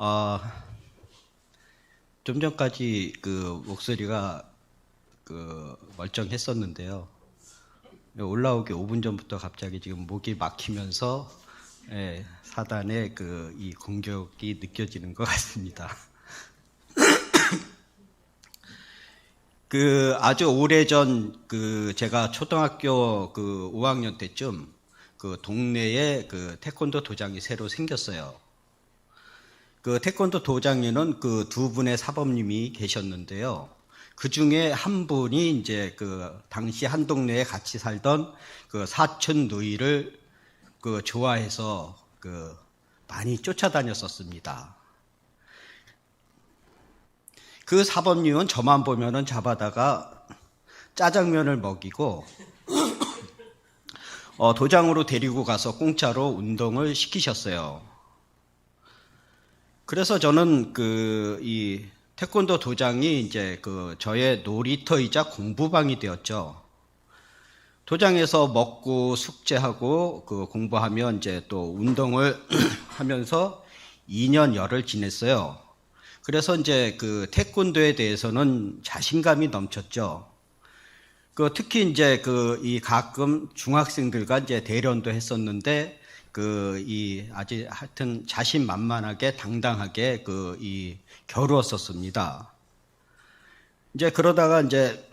어, 좀 전까지 그 목소리가 멀쩡했었는데요. 올라오기 5분 전부터 갑자기 지금 목이 막히면서 사단의 이 공격이 느껴지는 것 같습니다. 아주 오래전 제가 초등학교 5학년 때쯤 동네에 태권도 도장이 새로 생겼어요. 태권도 도장에는 두 분의 사범님이 계셨는데요. 그 중에 한 분이 이제 당시 한 동네에 같이 살던 사촌 누이를 좋아해서 많이 쫓아다녔었습니다. 그 사범님은 저만 보면은 잡아다가 짜장면을 먹이고 도장으로 데리고 가서 공짜로 운동을 시키셨어요. 그래서 저는 이 태권도 도장이 이제 저의 놀이터이자 공부방이 되었죠. 도장에서 먹고 숙제하고 공부하면 이제 또 운동을 하면서 2년 열을 지냈어요. 그래서 이제 태권도에 대해서는 자신감이 넘쳤죠. 특히 이제 이 가끔 중학생들과 이제 대련도 했었는데 아주 하여튼 자신만만하게 당당하게 겨루었었습니다. 이제 그러다가 이제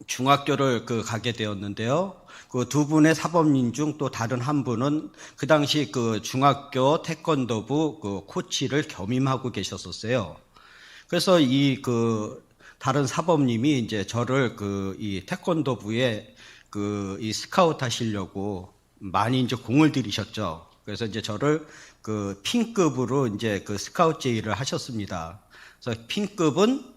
중학교를 가게 되었는데요. 두 분의 사범님 중 또 다른 한 분은 그 당시 중학교 태권도부 코치를 겸임하고 계셨었어요. 그래서 다른 사범님이 이제 저를 이 태권도부에 이 스카우트 하시려고 많이 이제 공을 들이셨죠. 그래서 이제 저를 핑급으로 이제 스카우트 제의를 하셨습니다. 그래서 핑급은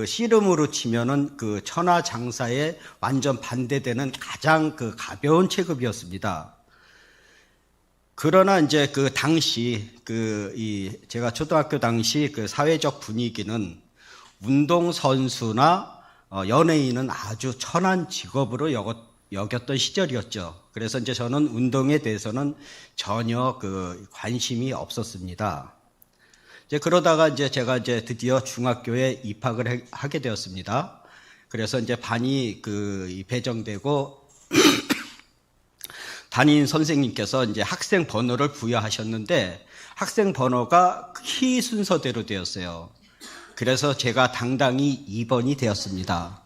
씨름으로 치면은 천하장사에 완전 반대되는 가장 가벼운 체급이었습니다. 그러나 이제 당시 제가 초등학교 당시 사회적 분위기는 운동선수나 연예인은 아주 천한 직업으로 여겼던 시절이었죠. 그래서 이제 저는 운동에 대해서는 전혀 관심이 없었습니다. 이제 그러다가 이제 제가 이제 드디어 중학교에 입학을 하게 되었습니다. 그래서 이제 반이 배정되고 담임 선생님께서 이제 학생 번호를 부여하셨는데 학생 번호가 키 순서대로 되었어요. 그래서 제가 당당히 2번이 되었습니다.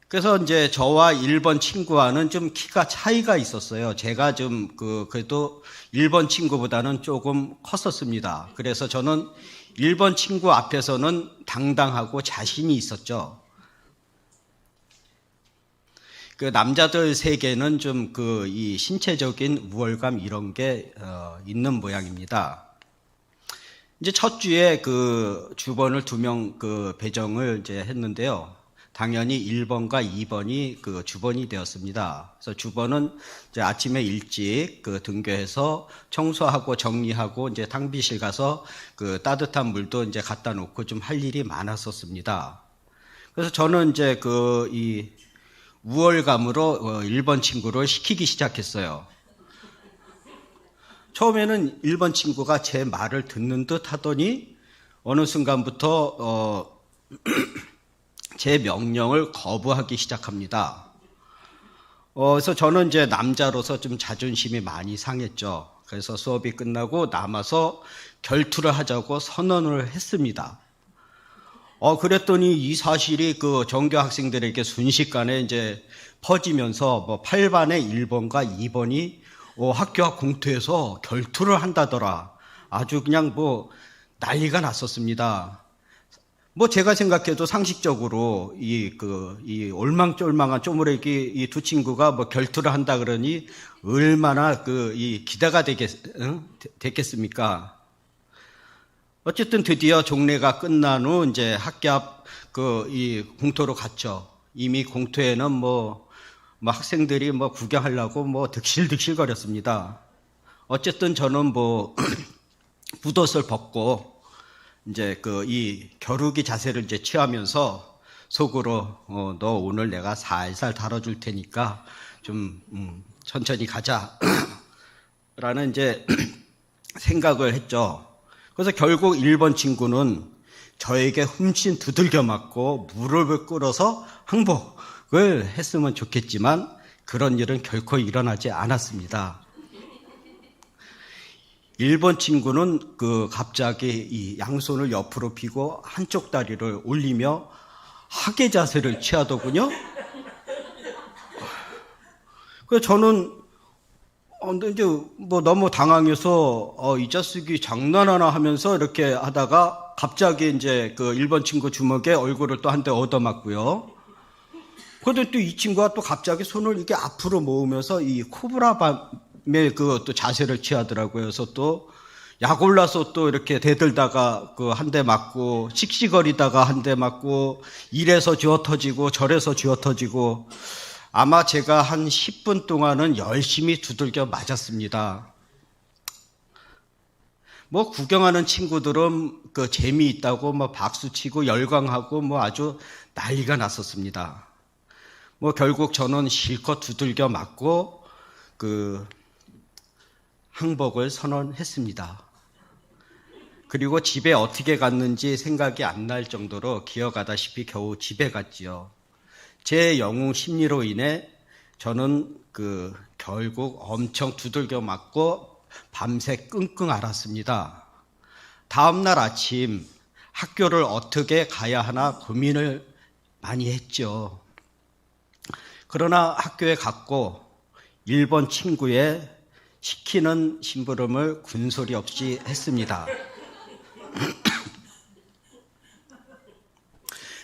그래서 이제 저와 1번 친구와는 좀 키가 차이가 있었어요. 제가 좀 그래도 1번 친구보다는 조금 컸었습니다. 그래서 저는 1번 친구 앞에서는 당당하고 자신이 있었죠. 남자들 세계는 좀 이 신체적인 우월감 이런 게 있는 모양입니다. 이제 첫 주에 주번을 2명 배정을 이제 했는데요. 당연히 1번과 2번이 주번이 되었습니다. 그래서 주번은 이제 아침에 일찍 등교해서 청소하고 정리하고 이제 탕비실 가서 따뜻한 물도 이제 갖다 놓고 좀 할 일이 많았었습니다. 그래서 저는 이제 이 우월감으로 1번 친구를 시키기 시작했어요. 처음에는 1번 친구가 제 말을 듣는 듯 하더니 어느 순간부터 제 명령을 거부하기 시작합니다. 그래서 저는 이제 남자로서 좀 자존심이 많이 상했죠. 그래서 수업이 끝나고 남아서 결투를 하자고 선언을 했습니다. 그랬더니 이 사실이 전교 학생들에게 순식간에 이제 퍼지면서 8반의 1번과 2번이 학교 앞 공터에서 결투를 한다더라. 아주 그냥 난리가 났었습니다. 제가 생각해도 상식적으로 이 올망졸망한 쪼무레기 이 두 친구가 결투를 한다 그러니 얼마나 이 기대가 됐겠습니까? 어쨌든 드디어 종례가 끝난 후 이제 학교 앞 이 공터로 갔죠. 이미 공터에는 학생들이 구경하려고 득실득실 거렸습니다. 어쨌든 저는 붓옷을 벗고 이제 이 겨루기 자세를 이제 취하면서 속으로 너 오늘 내가 살살 다뤄줄 테니까 좀 천천히 가자 라는 이제 생각을 했죠. 그래서 결국 1번 친구는 저에게 훔친 두들겨 맞고 무릎을 꿇어서 항복을 했으면 좋겠지만 그런 일은 결코 일어나지 않았습니다. 1번 친구는 갑자기 이 양손을 옆으로 펴고 한쪽 다리를 올리며 하계 자세를 취하더군요. 그래서 저는 이제 너무 당황해서 이 자식이 장난하나 하면서 이렇게 하다가 갑자기 이제 1번 친구 주먹에 얼굴을 또 한 대 얻어맞고요. 그런데 또 이 친구가 또 갑자기 손을 이렇게 앞으로 모으면서 이 코브라밤의 또 자세를 취하더라고요. 그래서 또 약 올라서 또 이렇게 대들다가 한 대 맞고 씩씩거리다가 한 대 맞고 이래서 쥐어 터지고 저래서 쥐어 터지고 아마 제가 한 10분 동안은 열심히 두들겨 맞았습니다. 구경하는 친구들은 재미있다고 박수치고 열광하고 아주 난리가 났었습니다. 결국 저는 실컷 두들겨 맞고 항복을 선언했습니다. 그리고 집에 어떻게 갔는지 생각이 안 날 정도로 기어가다시피 겨우 집에 갔지요. 제 영웅 심리로 인해 저는 결국 엄청 두들겨 맞고 밤새 끙끙 앓았습니다. 다음날 아침 학교를 어떻게 가야 하나 고민을 많이 했죠. 그러나 학교에 갔고 1번 친구의 시키는 심부름을 군소리 없이 했습니다.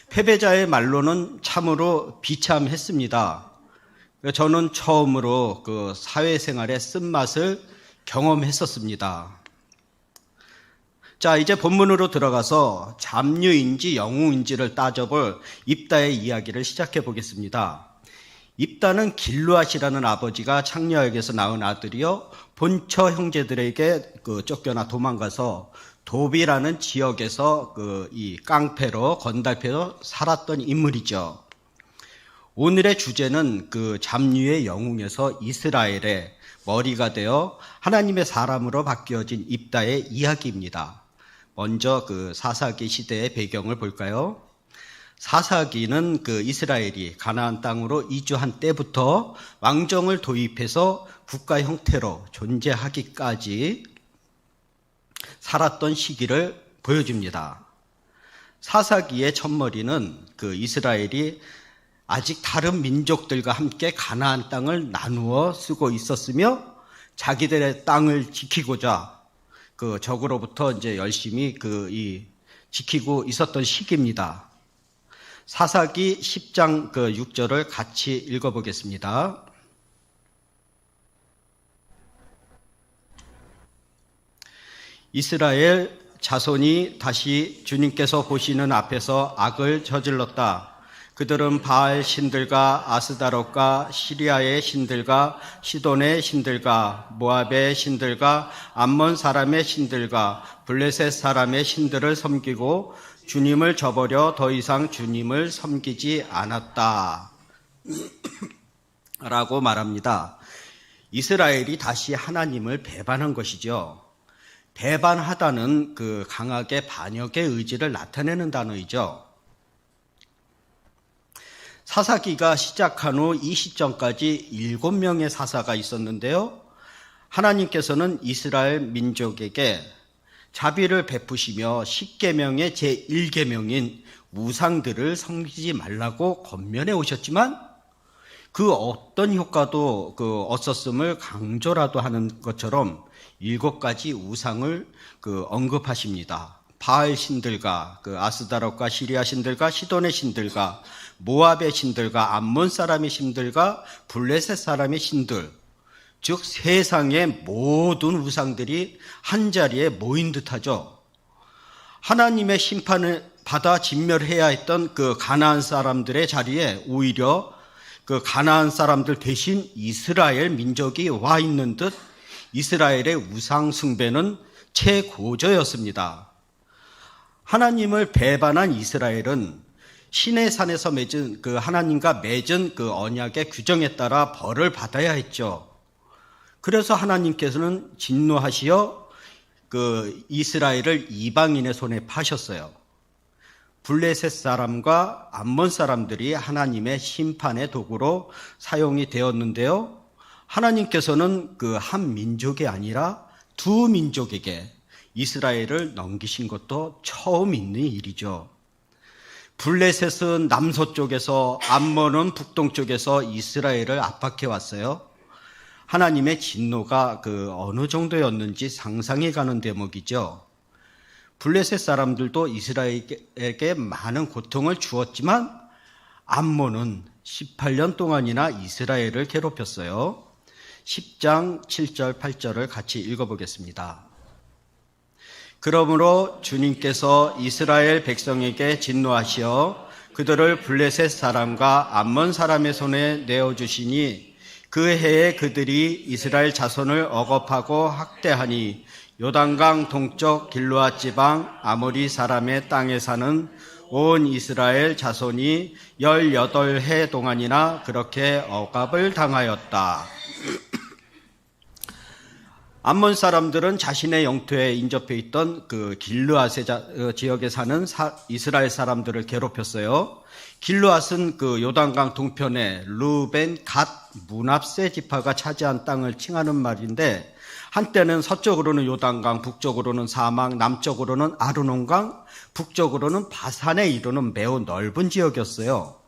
패배자의 말로는 참으로 비참했습니다. 저는 처음으로 사회생활의 쓴맛을 경험했었습니다. 자, 이제 본문으로 들어가서 잡류인지 영웅인지를 따져볼 입다의 이야기를 시작해 보겠습니다. 입다는 길르앗이라는 아버지가 창녀에게서 낳은 아들이요, 본처 형제들에게 쫓겨나 도망가서 도비라는 지역에서 이 깡패로 건달패로 살았던 인물이죠. 오늘의 주제는 잡류의 영웅에서 이스라엘의 머리가 되어 하나님의 사람으로 바뀌어진 입다의 이야기입니다. 먼저 사사기 시대의 배경을 볼까요? 사사기는 이스라엘이 가나안 땅으로 이주한 때부터 왕정을 도입해서 국가 형태로 존재하기까지 살았던 시기를 보여줍니다. 사사기의 첫머리는 이스라엘이 아직 다른 민족들과 함께 가나안 땅을 나누어 쓰고 있었으며 자기들의 땅을 지키고자 적으로부터 이제 열심히 지키고 있었던 시기입니다. 사사기 10장 6절을 같이 읽어보겠습니다. 이스라엘 자손이 다시 주님께서 보시는 앞에서 악을 저질렀다. 그들은 바알 신들과 아스다롯과 시리아의 신들과 시돈의 신들과 모압의 신들과 암몬 사람의 신들과 블레셋 사람의 신들을 섬기고 주님을 저버려 더 이상 주님을 섬기지 않았다. 라고 말합니다. 이스라엘이 다시 하나님을 배반한 것이죠. 배반하다는 강하게 반역의 의지를 나타내는 단어이죠. 사사기가 시작한 후 이 시점까지 7명의 사사가 있었는데요. 하나님께서는 이스라엘 민족에게 자비를 베푸시며 10계명의 제1계명인 우상들을 섬기지 말라고 권면해 오셨지만 어떤 효과도 없었음을 강조라도 하는 것처럼 7가지 우상을 언급하십니다. 바알 신들과 아스다롯과 시리아 신들과 시돈의 신들과 모압의 신들과 암몬 사람의 신들과 블레셋 사람의 신들, 즉 세상의 모든 우상들이 한자리에 모인 듯하죠. 하나님의 심판을 받아 진멸해야 했던 가나안 사람들의 자리에 오히려 가나안 사람들 대신 이스라엘 민족이 와 있는 듯 이스라엘의 우상 숭배는 최고조였습니다. 하나님을 배반한 이스라엘은 신의 산에서 맺은 하나님과 맺은 언약의 규정에 따라 벌을 받아야 했죠. 그래서 하나님께서는 진노하시어 그 이스라엘을 이방인의 손에 파셨어요. 블레셋 사람과 암몬 사람들이 하나님의 심판의 도구로 사용이 되었는데요. 하나님께서는 그 한 민족이 아니라 두 민족에게 이스라엘을 넘기신 것도 처음 있는 일이죠. 블레셋은 남서쪽에서, 암몬은 북동쪽에서 이스라엘을 압박해 왔어요. 하나님의 진노가 어느 정도였는지 상상이 가는 대목이죠. 블레셋 사람들도 이스라엘에게 많은 고통을 주었지만 암몬은 18년 동안이나 이스라엘을 괴롭혔어요. 10장 7절 8절을 같이 읽어보겠습니다. 그러므로 주님께서 이스라엘 백성에게 진노하시어 그들을 블레셋 사람과 암몬 사람의 손에 내어주시니 그 해에 그들이 이스라엘 자손을 억압하고 학대하니 요단강 동쪽 길르앗 지방 아모리 사람의 땅에 사는 온 이스라엘 자손이 18해 동안이나 그렇게 억압을 당하였다. 암몬 사람들은 자신의 영토에 인접해 있던 그 길르앗의 지역에 사는 이스라엘 사람들을 괴롭혔어요. 길르앗은 그 요단강 동편에 루벤, 갓, 므납세 지파가 차지한 땅을 칭하는 말인데 한때는 서쪽으로는 요단강, 북쪽으로는 사막, 남쪽으로는 아르논강, 북쪽으로는 바산에 이르는 매우 넓은 지역이었어요.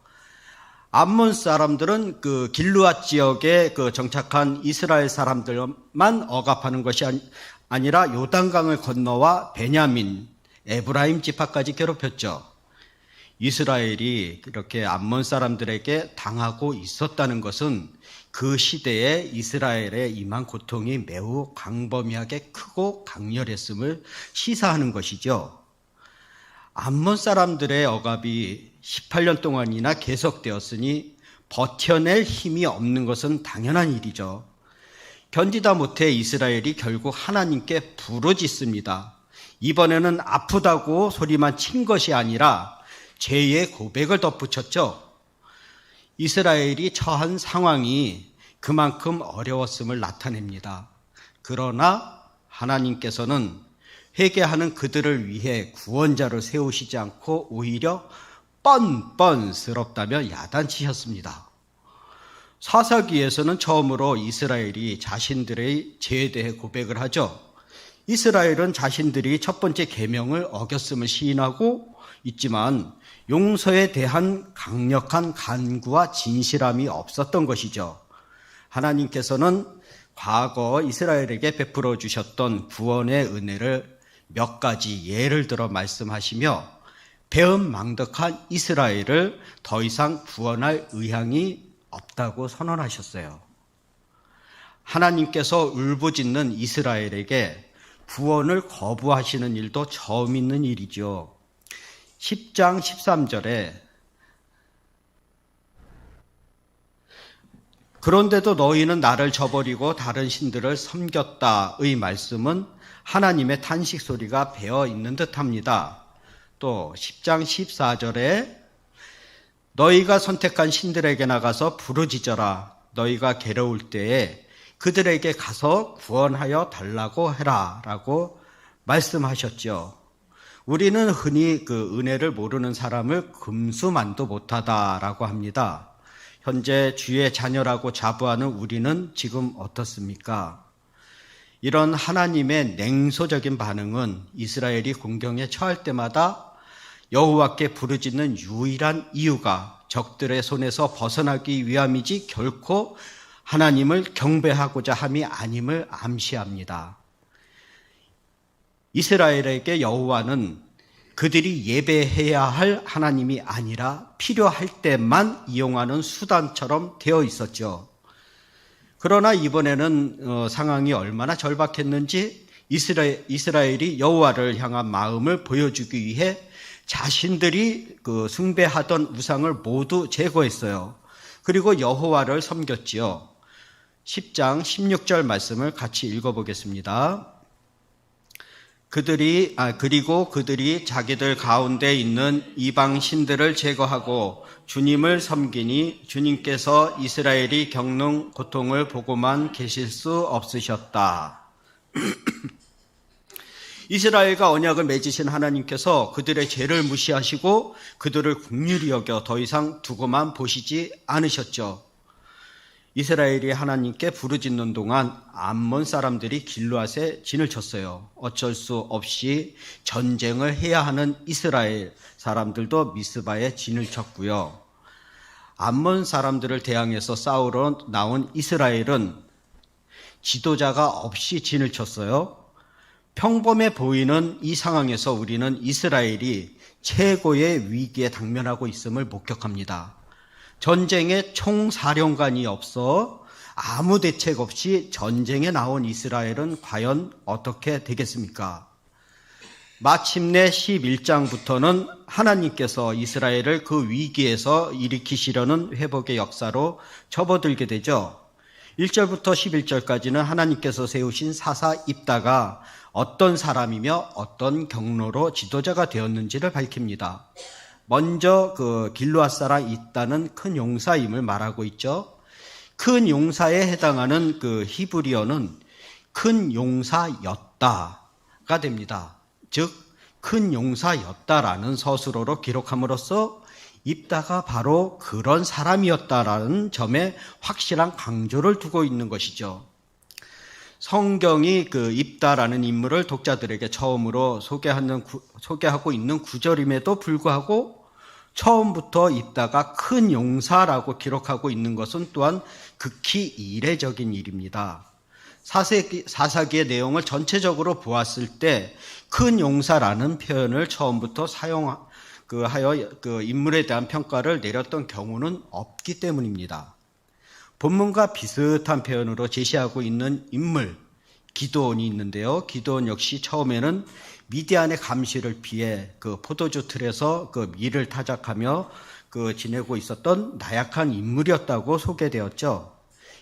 암몬 사람들은 그 길르앗 지역에 정착한 이스라엘 사람들만 억압하는 것이 아니라 요단강을 건너와 베냐민, 에브라임 지파까지 괴롭혔죠. 이스라엘이 그렇게 암몬 사람들에게 당하고 있었다는 것은 그 시대에 이스라엘에 임한 고통이 매우 광범위하게 크고 강렬했음을 시사하는 것이죠. 암몬 사람들의 억압이 18년 동안이나 계속되었으니 버텨낼 힘이 없는 것은 당연한 일이죠. 견디다 못해 이스라엘이 결국 하나님께 부르짖습니다. 이번에는 아프다고 소리만 친 것이 아니라 죄의 고백을 덧붙였죠. 이스라엘이 처한 상황이 그만큼 어려웠음을 나타냅니다. 그러나 하나님께서는 회개하는 그들을 위해 구원자를 세우시지 않고 오히려 뻔뻔스럽다며 야단치셨습니다. 사사기에서는 처음으로 이스라엘이 자신들의 죄에 대해 고백을 하죠. 이스라엘은 자신들이 첫 번째 계명을 어겼음을 시인하고 있지만 용서에 대한 강력한 간구와 진실함이 없었던 것이죠. 하나님께서는 과거 이스라엘에게 베풀어 주셨던 구원의 은혜를 몇 가지 예를 들어 말씀하시며 배은망덕한 이스라엘을 더 이상 구원할 의향이 없다고 선언하셨어요. 하나님께서 울부짖는 이스라엘에게 구원을 거부하시는 일도 처음 있는 일이죠. 10장 13절에 그런데도 너희는 나를 저버리고 다른 신들을 섬겼다의 말씀은 하나님의 탄식 소리가 배어 있는 듯합니다. 또 10장 14절에 너희가 선택한 신들에게 나가서 부르짖어라. 너희가 괴로울 때에 그들에게 가서 구원하여 달라고 해라 라고 말씀하셨죠. 우리는 흔히 그 은혜를 모르는 사람을 금수만도 못하다라고 합니다. 현재 주의 자녀라고 자부하는 우리는 지금 어떻습니까? 이런 하나님의 냉소적인 반응은 이스라엘이 공경에 처할 때마다 여호와께 부르짖는 유일한 이유가 적들의 손에서 벗어나기 위함이지 결코 하나님을 경배하고자 함이 아님을 암시합니다. 이스라엘에게 여호와는 그들이 예배해야 할 하나님이 아니라 필요할 때만 이용하는 수단처럼 되어 있었죠. 그러나 이번에는 상황이 얼마나 절박했는지 이스라엘이 여호와를 향한 마음을 보여주기 위해 자신들이 숭배하던 우상을 모두 제거했어요. 그리고 여호와를 섬겼지요. 10장 16절 말씀을 같이 읽어보겠습니다. 그리고 그들이 자기들 가운데 있는 이방 신들을 제거하고 주님을 섬기니 주님께서 이스라엘이 겪는 고통을 보고만 계실 수 없으셨다. 이스라엘과 언약을 맺으신 하나님께서 그들의 죄를 무시하시고 그들을 긍휼히 여겨 더 이상 두고만 보시지 않으셨죠. 이스라엘이 하나님께 부르짖는 동안 암몬 사람들이 길르앗에 진을 쳤어요. 어쩔 수 없이 전쟁을 해야 하는 이스라엘 사람들도 미스바에 진을 쳤고요. 암몬 사람들을 대항해서 싸우러 나온 이스라엘은 지도자가 없이 진을 쳤어요. 평범해 보이는 이 상황에서 우리는 이스라엘이 최고의 위기에 당면하고 있음을 목격합니다. 전쟁에 총사령관이 없어 아무 대책 없이 전쟁에 나온 이스라엘은 과연 어떻게 되겠습니까? 마침내 11장부터는 하나님께서 이스라엘을 그 위기에서 일으키시려는 회복의 역사로 접어들게 되죠. 1절부터 11절까지는 하나님께서 세우신 사사 입다가 어떤 사람이며 어떤 경로로 지도자가 되었는지를 밝힙니다. 먼저 그 길르앗 사람 입다는 큰 용사임을 말하고 있죠. 큰 용사에 해당하는 그 히브리어는 큰 용사였다가 됩니다. 즉 큰 용사였다라는 서술어로 기록함으로써 입다가 바로 그런 사람이었다라는 점에 확실한 강조를 두고 있는 것이죠. 성경이 그 입다라는 인물을 독자들에게 처음으로 소개하고 있는 구절임에도 불구하고 처음부터 입다가 큰 용사라고 기록하고 있는 것은 또한 극히 이례적인 일입니다. 사사기의 내용을 전체적으로 보았을 때 큰 용사라는 표현을 처음부터 하여 인물에 대한 평가를 내렸던 경우는 없기 때문입니다. 본문과 비슷한 표현으로 제시하고 있는 인물 기드온이 있는데요. 기드온 역시 처음에는 미디안의 감시를 피해 그 포도주 틀에서 그 밀을 타작하며 지내고 있었던 나약한 인물이었다고 소개되었죠.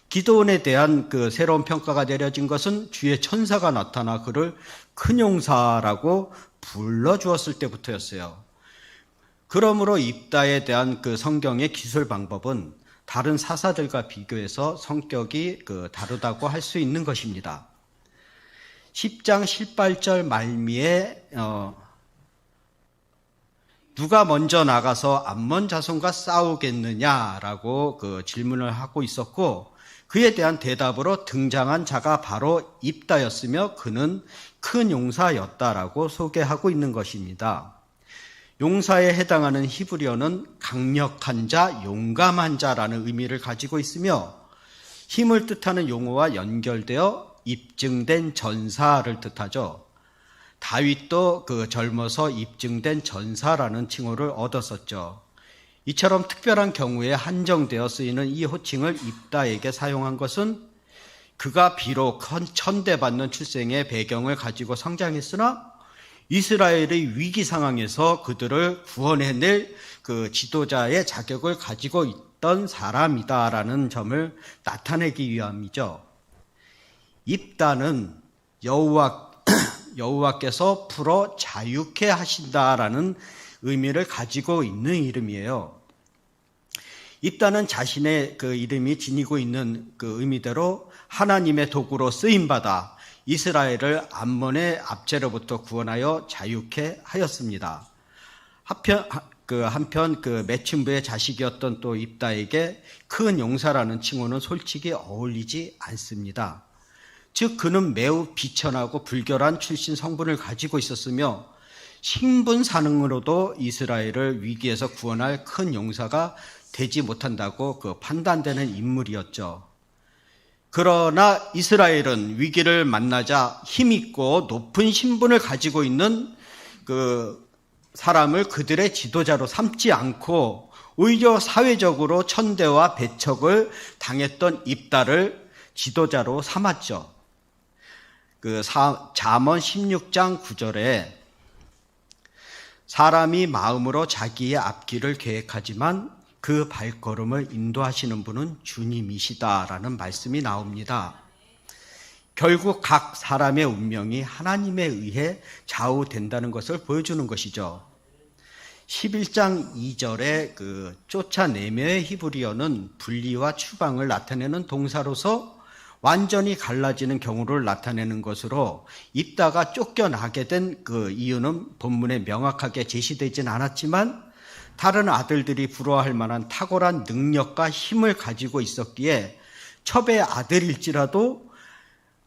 기드온에 대한 그 새로운 평가가 내려진 것은 주의 천사가 나타나 그를 큰 용사라고 불러주었을 때부터였어요. 그러므로 입다에 대한 그 성경의 기술 방법은 다른 사사들과 비교해서 성격이 다르다고 할 수 있는 것입니다. 10장 18절 말미에 누가 먼저 나가서 암몬 자손과 싸우겠느냐라고 질문을 하고 있었고 그에 대한 대답으로 등장한 자가 바로 입다였으며 그는 큰 용사였다라고 소개하고 있는 것입니다. 용사에 해당하는 히브리어는 강력한 자, 용감한 자라는 의미를 가지고 있으며 힘을 뜻하는 용어와 연결되어 입증된 전사를 뜻하죠. 다윗도 젊어서 입증된 전사라는 칭호를 얻었었죠. 이처럼 특별한 경우에 한정되어 쓰이는 이 호칭을 입다에게 사용한 것은 그가 비록 천대받는 출생의 배경을 가지고 성장했으나 이스라엘의 위기 상황에서 그들을 구원해낼 그 지도자의 자격을 가지고 있던 사람이다라는 점을 나타내기 위함이죠. 입다는 여호와께서 풀어 자유케 하신다라는 의미를 가지고 있는 이름이에요. 입다는 자신의 그 이름이 지니고 있는 그 의미대로 하나님의 도구로 쓰임받아 이스라엘을 암몬의 압제로부터 구원하여 자유케 하였습니다. 한편 매춘부의 자식이었던 또 입다에게 큰 용사라는 칭호는 솔직히 어울리지 않습니다. 즉 그는 매우 비천하고 불결한 출신 성분을 가지고 있었으며 신분사능으로도 이스라엘을 위기에서 구원할 큰 용사가 되지 못한다고 판단되는 인물이었죠. 그러나 이스라엘은 위기를 만나자 힘있고 높은 신분을 가지고 있는 그 사람을 그들의 지도자로 삼지 않고 오히려 사회적으로 천대와 배척을 당했던 입다를 지도자로 삼았죠. 잠언 16장 9절에 사람이 마음으로 자기의 앞길을 계획하지만 그 발걸음을 인도하시는 분은 주님이시다라는 말씀이 나옵니다. 결국 각 사람의 운명이 하나님에 의해 좌우된다는 것을 보여주는 것이죠. 11장 2절에 쫓아내며의 히브리어는 분리와 추방을 나타내는 동사로서 완전히 갈라지는 경우를 나타내는 것으로 입다가 쫓겨나게 된 그 이유는 본문에 명확하게 제시되진 않았지만 다른 아들들이 부러워할 만한 탁월한 능력과 힘을 가지고 있었기에 첩의 아들일지라도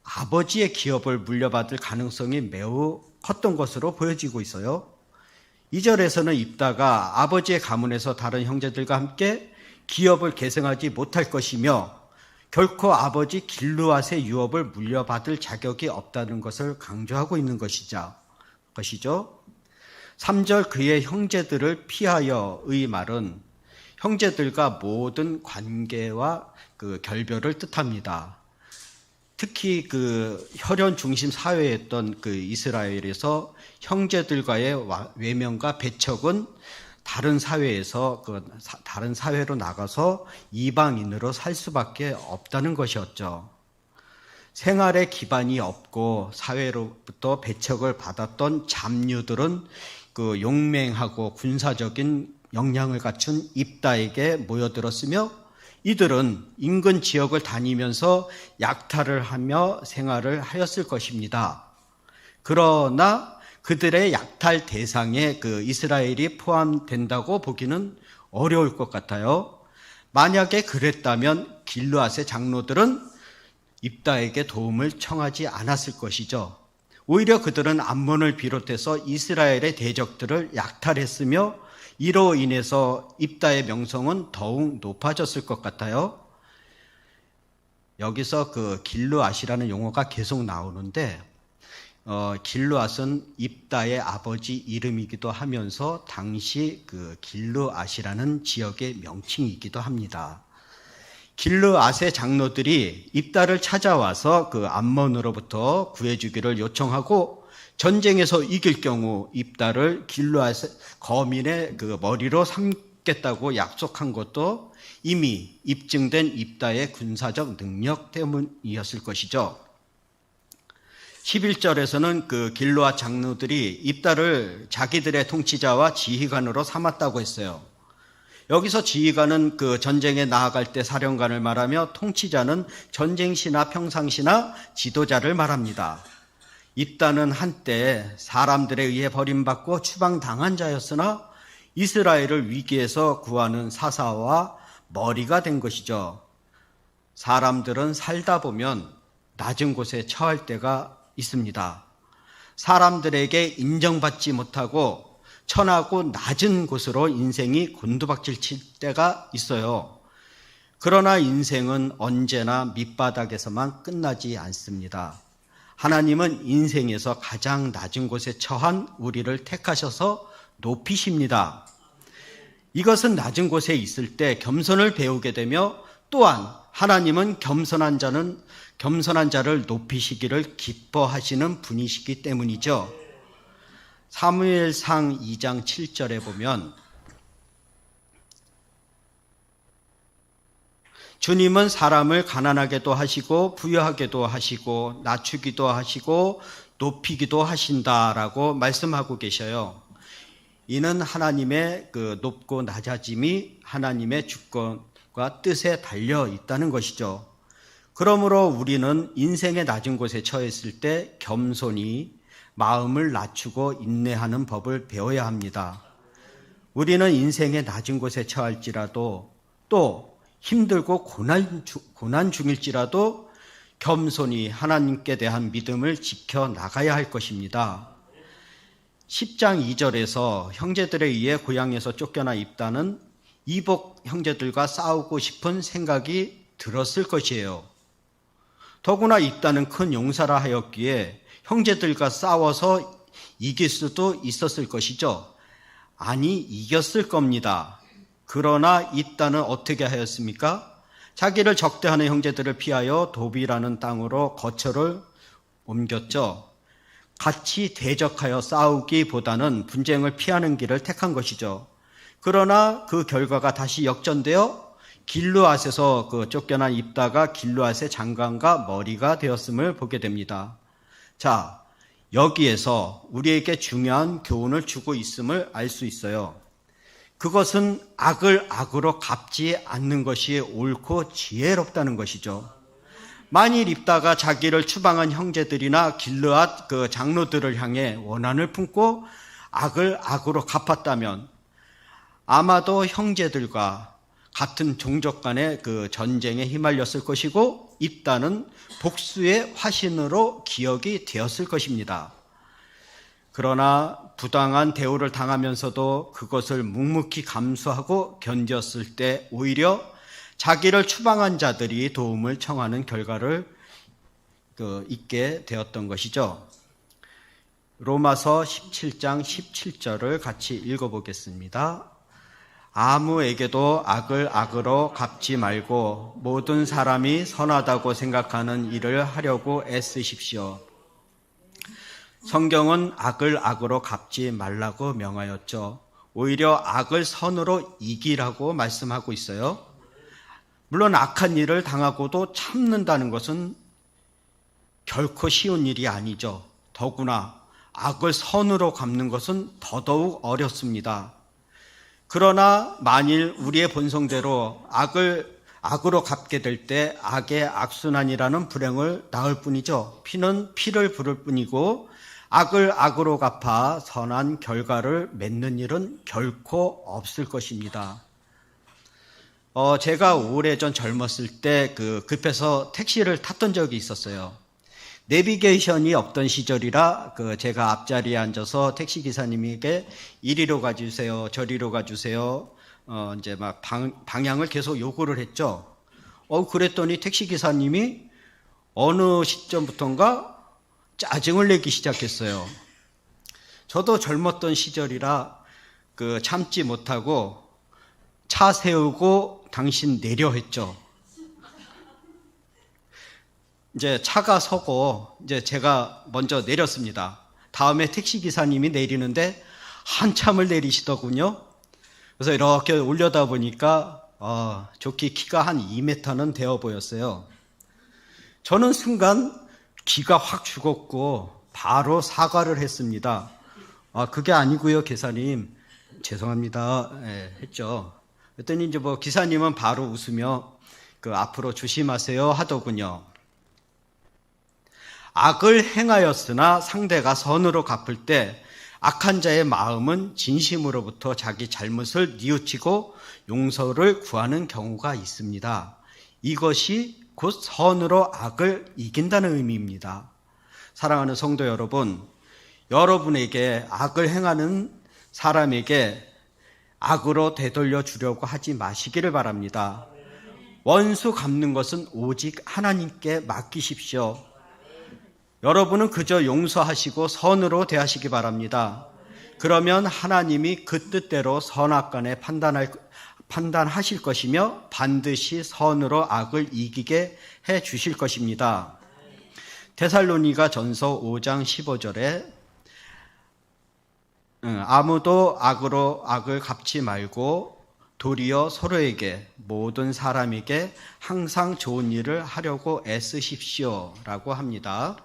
아버지의 기업을 물려받을 가능성이 매우 컸던 것으로 보여지고 있어요. 2절에서는 입다가 아버지의 가문에서 다른 형제들과 함께 기업을 계승하지 못할 것이며 결코 아버지 길르앗의 유업을 물려받을 자격이 없다는 것을 강조하고 있는 것이죠. 3절 그의 형제들을 피하여의 말은 형제들과 모든 관계와 그 결별을 뜻합니다. 특히 그 혈연 중심 사회였던 그 이스라엘에서 형제들과의 외면과 배척은 다른 사회에서 다른 사회로 나가서 이방인으로 살 수밖에 없다는 것이었죠. 생활에 기반이 없고 사회로부터 배척을 받았던 잡류들은 그 용맹하고 군사적인 역량을 갖춘 입다에게 모여들었으며 이들은 인근 지역을 다니면서 약탈을 하며 생활을 하였을 것입니다. 그러나 그들의 약탈 대상에 그 이스라엘이 포함된다고 보기는 어려울 것 같아요. 만약에 그랬다면 길르앗의 장로들은 입다에게 도움을 청하지 않았을 것이죠. 오히려 그들은 암몬을 비롯해서 이스라엘의 대적들을 약탈했으며 이로 인해서 입다의 명성은 더욱 높아졌을 것 같아요. 여기서 그 길르앗이라는 용어가 계속 나오는데 길르앗은 입다의 아버지 이름이기도 하면서 당시 그 길르앗이라는 지역의 명칭이기도 합니다. 길르앗의 장로들이 입다를 찾아와서 그 암몬으로부터 구해주기를 요청하고 전쟁에서 이길 경우 입다를 길르앗의 거민의 그 머리로 삼겠다고 약속한 것도 이미 입증된 입다의 군사적 능력 때문이었을 것이죠. 11절에서는 그 길르앗 장로들이 입다를 자기들의 통치자와 지휘관으로 삼았다고 했어요. 여기서 지휘관은 그 전쟁에 나아갈 때 사령관을 말하며 통치자는 전쟁시나 평상시나 지도자를 말합니다. 입다는 한때 사람들에 의해 버림받고 추방당한 자였으나 이스라엘을 위기에서 구하는 사사와 머리가 된 것이죠. 사람들은 살다 보면 낮은 곳에 처할 때가 있습니다. 사람들에게 인정받지 못하고 천하고 낮은 곳으로 인생이 곤두박질 칠 때가 있어요. 그러나 인생은 언제나 밑바닥에서만 끝나지 않습니다. 하나님은 인생에서 가장 낮은 곳에 처한 우리를 택하셔서 높이십니다. 이것은 낮은 곳에 있을 때 겸손을 배우게 되며 또한 하나님은 겸손한 자를 높이시기를 기뻐하시는 분이시기 때문이죠. 사무엘상 2장 7절에 보면 주님은 사람을 가난하게도 하시고 부유하게도 하시고 낮추기도 하시고 높이기도 하신다라고 말씀하고 계셔요. 이는 하나님의 그 높고 낮아짐이 하나님의 주권과 뜻에 달려 있다는 것이죠. 그러므로 우리는 인생의 낮은 곳에 처했을 때 겸손히 마음을 낮추고 인내하는 법을 배워야 합니다. 우리는 인생의 낮은 곳에 처할지라도 또 힘들고 고난 중일지라도 겸손히 하나님께 대한 믿음을 지켜나가야 할 것입니다. 10장 2절에서 형제들에 의해 고향에서 쫓겨나 입다는 이복 형제들과 싸우고 싶은 생각이 들었을 것이에요. 더구나 입다는 큰 용사라 하였기에 형제들과 싸워서 이길 수도 있었을 것이죠. 아니, 이겼을 겁니다. 그러나 입다는 어떻게 하였습니까? 자기를 적대하는 형제들을 피하여 도비라는 땅으로 거처를 옮겼죠. 같이 대적하여 싸우기보다는 분쟁을 피하는 길을 택한 것이죠. 그러나 그 결과가 다시 역전되어 길르앗에서 그 쫓겨난 입다가 길르앗의 장관과 머리가 되었음을 보게 됩니다. 자, 여기에서 우리에게 중요한 교훈을 주고 있음을 알 수 있어요. 그것은 악을 악으로 갚지 않는 것이 옳고 지혜롭다는 것이죠. 만일 입다가 자기를 추방한 형제들이나 길르앗 그 장로들을 향해 원한을 품고 악을 악으로 갚았다면 아마도 형제들과 같은 종족 간의 그 전쟁에 휘말렸을 것이고 입다는 복수의 화신으로 기억이 되었을 것입니다. 그러나 부당한 대우를 당하면서도 그것을 묵묵히 감수하고 견뎠을 때 오히려 자기를 추방한 자들이 도움을 청하는 결과를 있게 되었던 것이죠. 로마서 17장 17절을 같이 읽어보겠습니다. 아무에게도 악을 악으로 갚지 말고 모든 사람이 선하다고 생각하는 일을 하려고 애쓰십시오. 성경은 악을 악으로 갚지 말라고 명하였죠. 오히려 악을 선으로 이기라고 말씀하고 있어요. 물론 악한 일을 당하고도 참는다는 것은 결코 쉬운 일이 아니죠. 더구나 악을 선으로 갚는 것은 더더욱 어렵습니다. 그러나 만일 우리의 본성대로 악을 악으로 갚게 될 때 악의 악순환이라는 불행을 낳을 뿐이죠. 피는 피를 부를 뿐이고 악을 악으로 갚아 선한 결과를 맺는 일은 결코 없을 것입니다. 제가 오래전 젊었을 때 급해서 택시를 탔던 적이 있었어요. 내비게이션이 없던 시절이라 제가 앞자리에 앉아서 택시 기사님에게 이리로 가주세요, 저리로 가주세요. 이제 막 방향을 계속 요구를 했죠. 그랬더니 택시 기사님이 어느 시점부터인가 짜증을 내기 시작했어요. 저도 젊었던 시절이라 참지 못하고 차 세우고 당신 내려 했죠. 이제 차가 서고 이제 제가 먼저 내렸습니다. 다음에 택시 기사님이 내리는데 한참을 내리시더군요. 그래서 이렇게 올려다 보니까 좋게 키가 한 2m는 되어 보였어요. 저는 순간 기가 확 죽었고 바로 사과를 했습니다. 그게 아니고요, 기사님. 죄송합니다. 했죠. 그랬더니 이제 기사님은 바로 웃으며 앞으로 조심하세요 하더군요. 악을 행하였으나 상대가 선으로 갚을 때 악한 자의 마음은 진심으로부터 자기 잘못을 뉘우치고 용서를 구하는 경우가 있습니다. 이것이 곧 선으로 악을 이긴다는 의미입니다. 사랑하는 성도 여러분, 여러분에게 악을 행하는 사람에게 악으로 되돌려 주려고 하지 마시기를 바랍니다. 원수 갚는 것은 오직 하나님께 맡기십시오. 여러분은 그저 용서하시고 선으로 대하시기 바랍니다. 그러면 하나님이 그 뜻대로 선악간에 판단하실 것이며 반드시 선으로 악을 이기게 해 주실 것입니다. 데살로니가 전서 5장 15절에 아무도 악으로 악을 갚지 말고 도리어 서로에게 모든 사람에게 항상 좋은 일을 하려고 애쓰십시오 라고 합니다.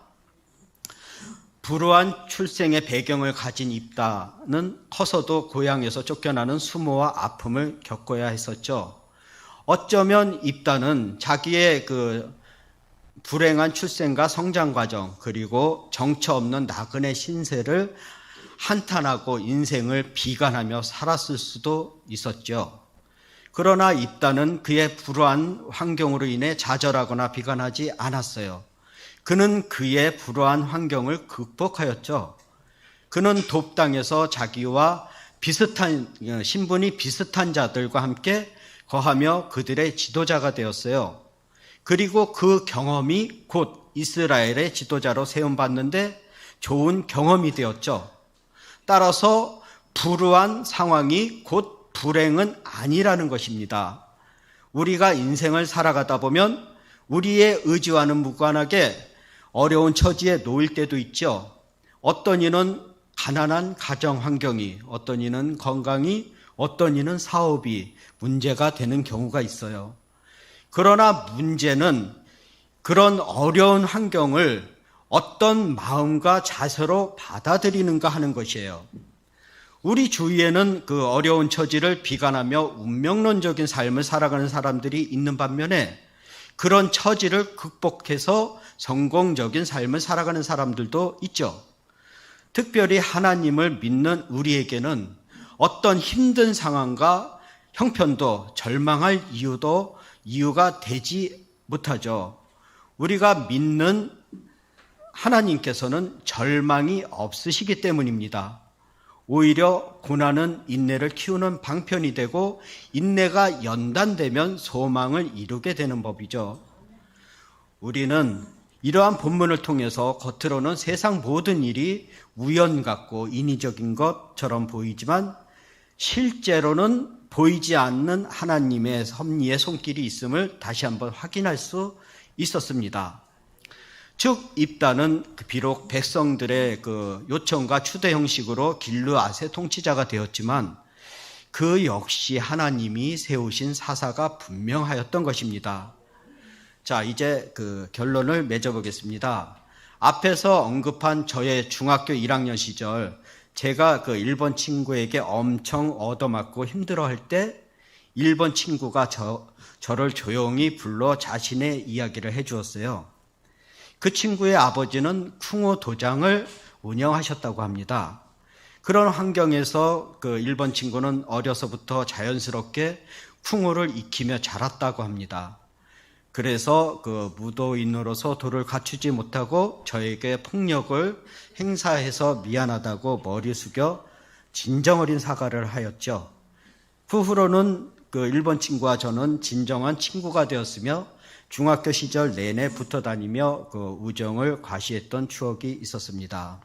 불우한 출생의 배경을 가진 입다는 커서도 고향에서 쫓겨나는 수모와 아픔을 겪어야 했었죠. 어쩌면 입다는 자기의 불행한 출생과 성장 과정 그리고 정처 없는 나그네 신세를 한탄하고 인생을 비관하며 살았을 수도 있었죠. 그러나 입다는 그의 불우한 환경으로 인해 좌절하거나 비관하지 않았어요. 그는 그의 불우한 환경을 극복하였죠. 그는 돕당에서 자기와 신분이 비슷한 자들과 함께 거하며 그들의 지도자가 되었어요. 그리고 그 경험이 곧 이스라엘의 지도자로 세움받는데 좋은 경험이 되었죠. 따라서 불우한 상황이 곧 불행은 아니라는 것입니다. 우리가 인생을 살아가다 보면 우리의 의지와는 무관하게 어려운 처지에 놓일 때도 있죠. 어떤 이는 가난한 가정 환경이, 어떤 이는 건강이, 어떤 이는 사업이 문제가 되는 경우가 있어요. 그러나 문제는 그런 어려운 환경을 어떤 마음과 자세로 받아들이는가 하는 것이에요. 우리 주위에는 그 어려운 처지를 비관하며 운명론적인 삶을 살아가는 사람들이 있는 반면에 그런 처지를 극복해서 성공적인 삶을 살아가는 사람들도 있죠. 특별히 하나님을 믿는 우리에게는 어떤 힘든 상황과 형편도 절망할 이유가 되지 못하죠. 우리가 믿는 하나님께서는 절망이 없으시기 때문입니다. 오히려 고난은 인내를 키우는 방편이 되고 인내가 연단되면 소망을 이루게 되는 법이죠. 우리는 이러한 본문을 통해서 겉으로는 세상 모든 일이 우연 같고 인위적인 것처럼 보이지만 실제로는 보이지 않는 하나님의 섭리의 손길이 있음을 다시 한번 확인할 수 있었습니다. 즉 입다는 비록 백성들의 그 요청과 추대 형식으로 길르앗의 통치자가 되었지만 그 역시 하나님이 세우신 사사가 분명하였던 것입니다. 자, 이제 그 결론을 맺어보겠습니다. 앞에서 언급한 저의 중학교 1학년 시절 제가 그 일본 친구에게 엄청 얻어맞고 힘들어할 때 일본 친구가 저를 조용히 불러 자신의 이야기를 해주었어요. 그 친구의 아버지는 쿵어 도장을 운영하셨다고 합니다. 그런 환경에서 그 일본 친구는 어려서부터 자연스럽게 쿵어를 익히며 자랐다고 합니다. 그래서 그 무도인으로서 도를 갖추지 못하고 저에게 폭력을 행사해서 미안하다고 머리 숙여 진정어린 사과를 하였죠. 그 후로는 그 일본 친구와 저는 진정한 친구가 되었으며 중학교 시절 내내 붙어 다니며 그 우정을 과시했던 추억이 있었습니다.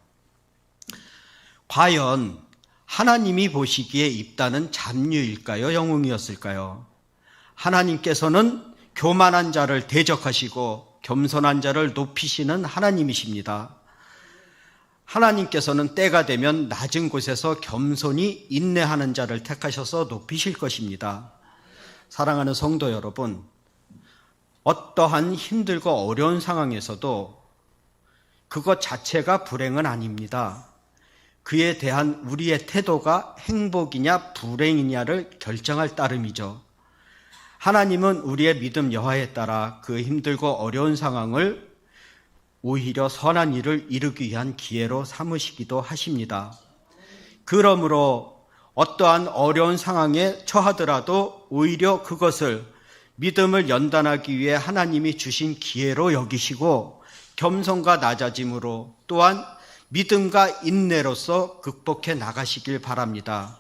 과연 하나님이 보시기에 입다는 잡류일까요? 영웅이었을까요? 하나님께서는 교만한 자를 대적하시고 겸손한 자를 높이시는 하나님이십니다. 하나님께서는 때가 되면 낮은 곳에서 겸손히 인내하는 자를 택하셔서 높이실 것입니다. 사랑하는 성도 여러분, 어떠한 힘들고 어려운 상황에서도 그것 자체가 불행은 아닙니다. 그에 대한 우리의 태도가 행복이냐 불행이냐를 결정할 따름이죠. 하나님은 우리의 믿음 여하에 따라 그 힘들고 어려운 상황을 오히려 선한 일을 이루기 위한 기회로 삼으시기도 하십니다. 그러므로 어떠한 어려운 상황에 처하더라도 오히려 그것을 믿음을 연단하기 위해 하나님이 주신 기회로 여기시고 겸손과 낮아짐으로 또한 믿음과 인내로서 극복해 나가시길 바랍니다.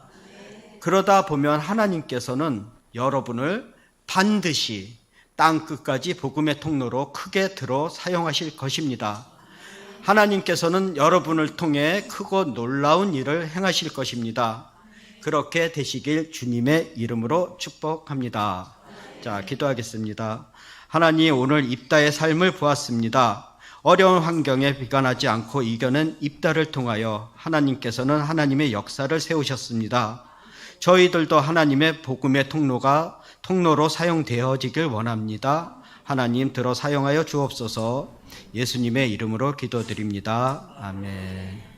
그러다 보면 하나님께서는 여러분을 반드시 땅끝까지 복음의 통로로 크게 들어 사용하실 것입니다. 하나님께서는 여러분을 통해 크고 놀라운 일을 행하실 것입니다. 그렇게 되시길 주님의 이름으로 축복합니다. 자, 기도하겠습니다. 하나님, 오늘 입다의 삶을 보았습니다. 어려운 환경에 비관하지 않고 이겨낸 입다를 통하여 하나님께서는 하나님의 역사를 세우셨습니다. 저희들도 하나님의 복음의 통로로 사용되어지길 원합니다. 하나님 들어 사용하여 주옵소서. 예수님의 이름으로 기도드립니다. 아멘.